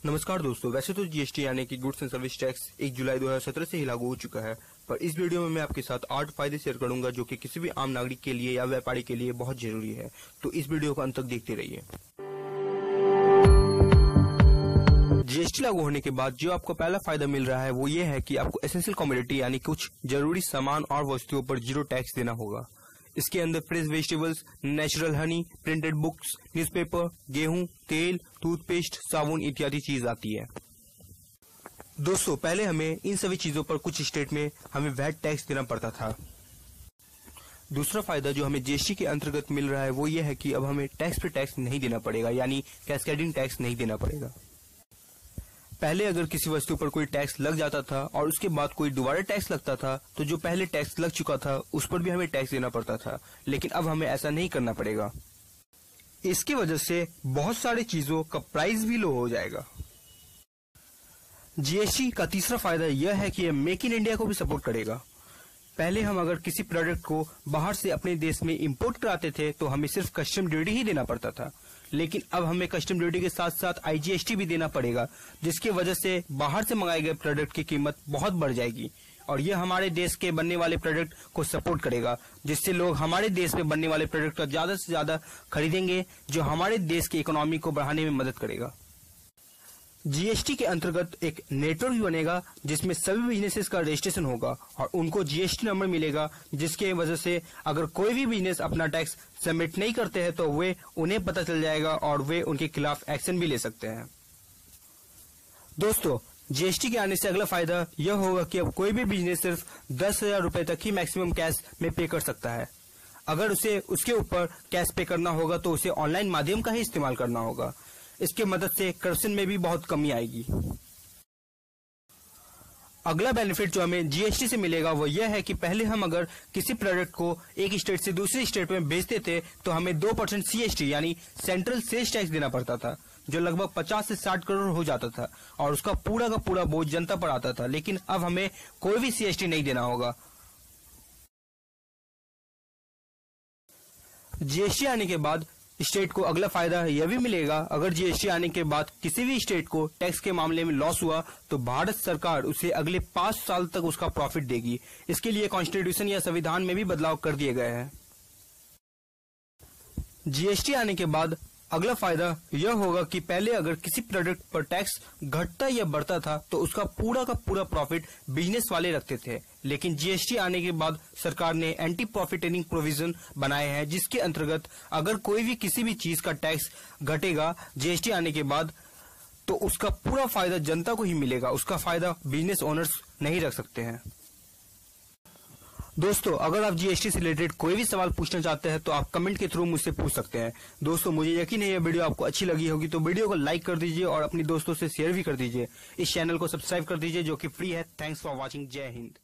नमस्कार दोस्तों, वैसे तो जीएसटी यानी कि गुड्स एंड सर्विस टैक्स 1 जुलाई 2017 से ही लागू हो चुका है, पर इस वीडियो में मैं आपके साथ 8 फायदे शेयर करूंगा जो कि किसी भी आम नागरिक के लिए या व्यापारी के लिए बहुत जरूरी है। तो इस वीडियो को अंत तक देखते रहिए। जीएसटी लागू होने के बाद जो आपको पहला फायदा मिल रहा है वो ये है कि आपको एसेंशियल कमोडिटी यानी कुछ जरूरी सामान और वस्तुओं पर 0 टैक्स देना होगा। इसके अंदर fresh vegetables, natural Honey, printed books, newspaper, गेहूं, तेल, टूथपेस्ट, साबुन इत्यादि चीज आती है। दोस्तों, पहले हमें इन सभी चीजों पर कुछ स्टेट में हमें वैट टैक्स देना पड़ता था। दूसरा फायदा जो हमें जीएसटी के अंतर्गत मिल रहा है वो ये है कि अब हमें टैक्स पे टैक्स नहीं देना पड़ेगा, यानी कैस्केडिंग टैक्स नहीं देना पड़ेगा। पहले अगर किसी वस्तु पर कोई टैक्स लग जाता था और उसके बाद कोई दोबारा टैक्स लगता था तो जो पहले टैक्स लग चुका था उस पर भी हमें टैक्स देना पड़ता था, लेकिन अब हमें ऐसा नहीं करना पड़ेगा। इसकी वजह से बहुत सारी चीजों का प्राइस भी लो हो जाएगा। जीएसटी का तीसरा फायदा यह है कि यह मेक इन इंडिया को भी सपोर्ट करेगा। पहले हम अगर किसी प्रोडक्ट को बाहर से अपने देश में इंपोर्ट कराते थे तो हमें सिर्फ कस्टम ड्यूटी ही देना पड़ता था, लेकिन अब हमें कस्टम ड्यूटी के साथ साथ आईजीएसटी भी देना पड़ेगा, जिसकी वजह से बाहर से मंगाए गए प्रोडक्ट की कीमत बहुत बढ़ जाएगी और यह हमारे देश के बनने वाले प्रोडक्ट को सपोर्ट करेगा, जिससे लोग हमारे देश में बनने वाले प्रोडक्ट का ज्यादा से ज्यादा खरीदेंगे, जो हमारे देश की इकोनॉमी को बढ़ाने में मदद करेगा। जीएसटी के अंतर्गत एक नेटवर्क भी बनेगा जिसमें सभी बिजनेसेस का रजिस्ट्रेशन होगा और उनको जीएसटी नंबर मिलेगा, जिसके वजह से अगर कोई भी बिजनेस अपना टैक्स सबमिट नहीं करते हैं तो वे उन्हें पता चल जाएगा और वे उनके खिलाफ एक्शन भी ले सकते हैं। दोस्तों, जीएसटी के आने से अगला फायदा यह होगा कि अब कोई भी बिजनेस सिर्फ 10,000 रुपए तक ही मैक्सिमम कैश में पे कर सकता है। अगर उसे उसके ऊपर कैश पे करना होगा तो उसे ऑनलाइन माध्यम का ही इस्तेमाल करना होगा। इसके मदद से करप्शन में भी बहुत कमी आएगी। अगला बेनिफिट जो हमें जीएसटी से मिलेगा वो यह है कि पहले हम अगर किसी प्रोडक्ट को एक स्टेट से दूसरी स्टेट में भेजते थे तो हमें 2% सीएसटी यानी सेंट्रल सेल्स टैक्स देना पड़ता था, जो लगभग 50 से 60 करोड़ हो जाता था और उसका पूरा का पूरा बोझ जनता पर आता था। लेकिन अब हमें कोई भी सीएसटी नहीं देना होगा। जीएसटी आने के बाद स्टेट को अगला फायदा यह भी मिलेगा, अगर जीएसटी आने के बाद किसी भी स्टेट को टैक्स के मामले में लॉस हुआ तो भारत सरकार उसे अगले 5 साल तक उसका प्रॉफिट देगी। इसके लिए कॉन्स्टिट्यूशन या संविधान में भी बदलाव कर दिए गए हैं। जीएसटी आने के बाद अगला फायदा यह होगा कि पहले अगर किसी प्रोडक्ट पर टैक्स घटता या बढ़ता था तो उसका पूरा का पूरा प्रॉफिट बिजनेस वाले रखते थे, लेकिन जीएसटी आने के बाद सरकार ने एंटी प्रॉफिटिंग प्रोविजन बनाए हैं, जिसके अंतर्गत अगर कोई भी किसी भी चीज का टैक्स घटेगा जीएसटी आने के बाद तो उसका पूरा फायदा जनता को ही मिलेगा, उसका फायदा बिजनेस ओनर्स नहीं रख सकते हैं। दोस्तों, अगर आप जीएसटी से रिलेटेड कोई भी सवाल पूछना चाहते हैं तो आप कमेंट के थ्रू मुझसे पूछ सकते हैं। दोस्तों, मुझे यकीन है ये वीडियो आपको अच्छी लगी होगी, तो वीडियो को लाइक कर दीजिए और अपने दोस्तों से शेयर भी कर दीजिए। इस चैनल को सब्सक्राइब कर दीजिए जो कि फ्री है। Thanks for watching. जय हिंद।